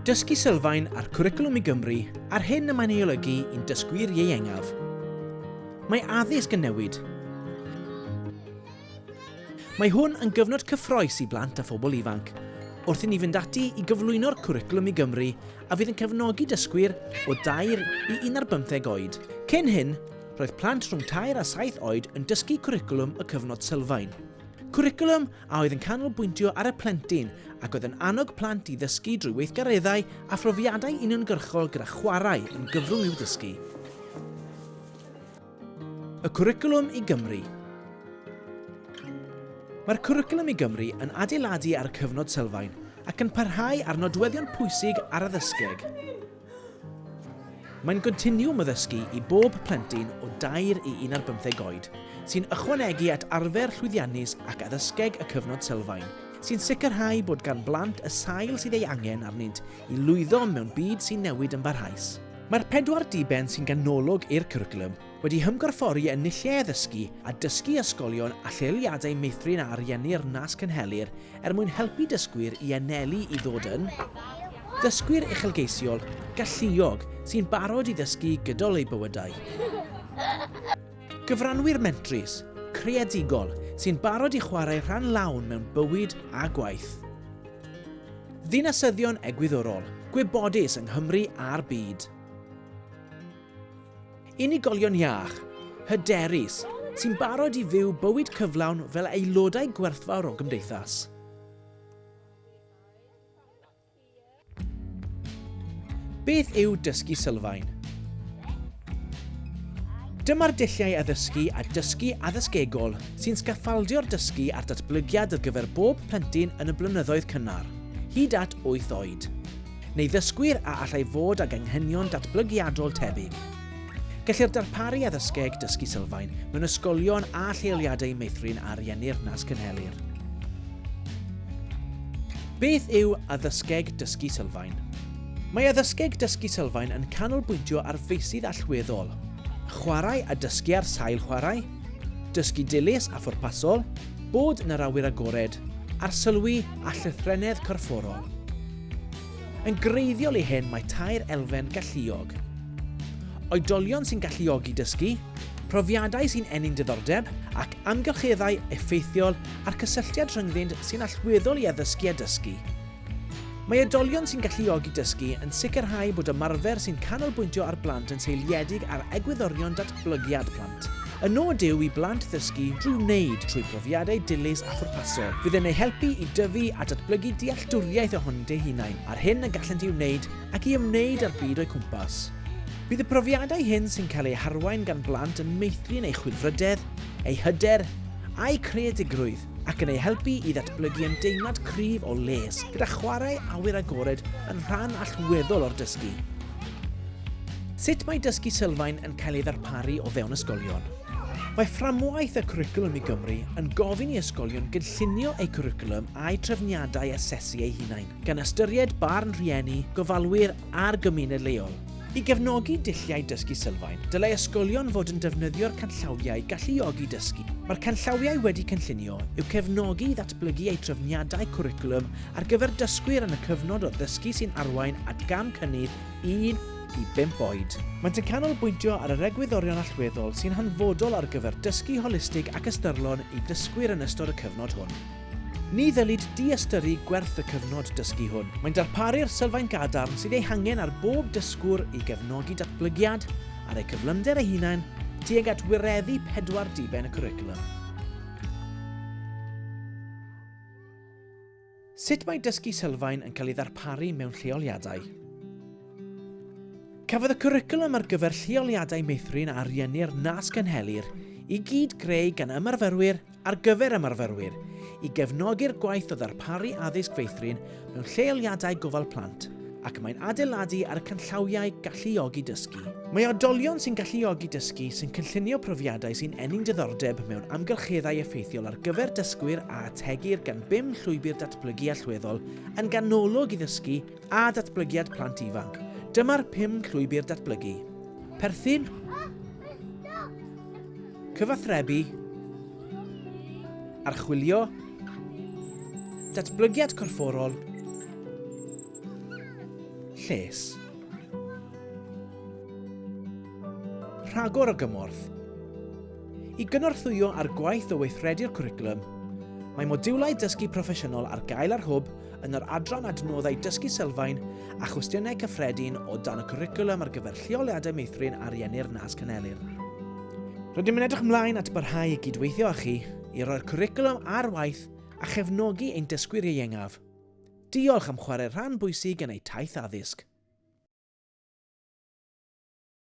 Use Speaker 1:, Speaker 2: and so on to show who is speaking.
Speaker 1: Dysgu Sylfaen a'r Cwricwlwm i Gymru ar hyn y mae'n ei olygu i'n dysgwyr ieuengaf. Mae addysg yn newid. Mae hwn yn gyfnod cyffrous i blant a phobl ifanc, wrth i ni fynd ati i gyflwyno'r Cwricwlwm i Gymru a fydd yn cefnogi dysgwyr o 2 i 15 oed. Cyn hyn, roedd plant rhwng 2 a 7 oed yn dysgu cwricwlwm y cyfnod sylfaen. Cwricwlwm a oedd yn canolbwyntio ar y plentyn ac oedd yn annog plant i ddysgu drwy weithgareddau a phrofiadau uniongyrchol gyda chwarae yn gyfrwng i'w dysgu. Y Cwricwlwm i Gymru. Mae'r Cwricwlwm i Gymru yn adeiladu ar y cyfnod sylfaen ac yn parhau ar nodweddion pwysig ar addysgeg. Mae'n gontinwwm o ddysgu i bob plentyn o 2 i 15 oed, sy'n ychwanegu at arfer llwyddiannus ac addysgeg y cyfnod sylfaen, sy'n sicrhau bod gan blant y sail sydd ei angen arnynt i lwyddo mewn byd sy'n newid yn barhaus. Mae'r 4 diben sy'n ganolog i'r cwricwlwm wedi hymgorffori enilliau addysgu a dysgu ysgolion a lleoliadau meithrin a ariennu'r nas cynhelir mwyn helpu dysgwyr i anelu i ddod yn ddysgwyr uchelgeisiol galluog sy'n barod i ddysgu gydol eu bywydau. Gyfranwyr mentrus, creadigol, sy'n barod i chwarae rhan lawn mewn bywyd a gwaith. Ddinasyddion egwyddorol, gwybodus yng Nghymru a'r byd. Unigolion iach, hyderus, sy'n barod i fyw bywyd cyflawn fel aelodau gwerthfawr o gymdeithas. Beth yw dysgu sylfaen? Dyma'r dulliau addysgu a dysgu addysgegol sy'n sgaffaldio'r dysgu a'r datblygiad ar gyfer bob plentyn yn y blynyddoedd cynnar, hyd at 8 oed, neu ddysgwyr a allai fod ag anghenion datblygiadol tebyg. Gellir darparu addysgeg dysgu sylfaen mewn ysgolion a lleoliadau meithrin a ariennu'r nas cynhelir. Beth yw addysgeg dysgu sylfaen? Mae addysgeg dysgu sylfaen yn canolbwyntio ar feysydd allweddol, chwarae a dysgu ar sail chwarae, dysgu dilys a phwrpasol, bod yn yr awyr agored, a'r sylwi a llythrennedd corfforol. Yn greiddiol i hyn mae 2 elfen galluog. Oedolion sy'n galluogi dysgu, profiadau sy'n enni'n diddordeb ac amgylcheddau effeithiol a'r cysylltiad rhyngddynt sy'n allweddol i addysgu a dysgu. Mae oedolion sy'n galluogi dysgu yn sicrhau bod ymarfer sy'n canolbwyntio ar blant yn seiliedig ar egwyddorion datblygiad plant. Y nod yw i blant ddysgu drwy wneud trwy profiadau dilys a phwrpasol. Fydd yn ei helpu i dyfu a datblygu dealltwriaeth ohonynt eu hunain ar hyn y gallent i'w wneud ac i ymwneud â'r byd o'i cwmpas. Bydd y profiadau hyn sy'n cael eu harwain gan blant yn meithrin eu chwilfrydedd, eu hyder a'i creadigrwydd ac yn ei helpu i ddatblygu ymdeimlad cryf o les gyda chwarae awyr agored yn rhan allweddol o'r dysgu. Sut mae dysgu sylfaen yn cael ei ddarparu o fewn ysgolion? Mae fframwaith y Cwricwlwm i Gymru yn gofyn i ysgolion gynllunio eu cwricwlwm a'i trefniadau asesu eu hunain, gan ystyried barn rhieni, gofalwyr a'r gymuned leol. I gefnogi dulliau dysgu sylfaen, dylai ysgolion fod yn defnyddio'r canllawiau galluogi dysgu. Mae'r canllawiau wedi cynllunio yw cefnogi i ddatblygu eu trefniadau cwricwlwm ar gyfer dysgwyr yn y cyfnod o ddysgu sy'n arwain at gam cynnydd 1 i 5 oed. Maent yn canolbwyntio ar yr egwyddorion allweddol sy'n hanfodol ar gyfer dysgu holistig ac ystyrlon i ddysgwyr yn ystod y cyfnod hwn. Ni ddylid di-ystyru gwerth y cyfnod dysgu hwn. Mae'n darparu'r sylfaen gadarn sydd ei hangen ar bob dysgwr i gefnogi datblygiad ar eu cyflymder eu hunain tuag at wireddu 4 diben y cwricwlwm. Sut mae dysgu sylfaen yn cael ei ddarparu mewn lleoliadau? Cafodd y cwricwlwm ar gyfer lleoliadau meithrin a ariennu'r nas cynhelir i gyd greu gan ymarferwyr ar gyfer ymarferwyr i gefnogi'r gwaith o ddarparu addysg feithrin mewn lleoliadau gofal plant, ac mae'n adeiladu ar y canllawiau galluogi dysgu. Mae oedolion sy'n galluogi dysgu sy'n cynllunio profiadau sy'n enni'n diddordeb mewn amgylcheddau effeithiol ar gyfer dysgwyr a ategir gan 5 llwybr datblygu allweddol yn ganolog i ddysgu a datblygiad plant ifanc. Dyma'r 5 llwybr datblygu. Perthyn, cyfathrebu, archwilio, datblygiad corfforol, lles. Rhagor o gymorth. I gynorthwyo ar gwaith o weithredu'r cwricwlwm, mae modiwlau dysgu proffesiynol ar gael ar hwb yn yr adran adnoddau Dysgu Sylfaen a chwestiynau cyffredin o dan y cwricwlwm ar gyfer lleoliadau meithrin ariennu'r Nas Canelir. Rydym yn edrych ymlaen at barhau i gydweithio â chi i roi'r cwricwlwm ar waith a chefnogi ein dysgwyr ieuengaf. Diolch am chwarae rhan bwysig yn ei taith addysg.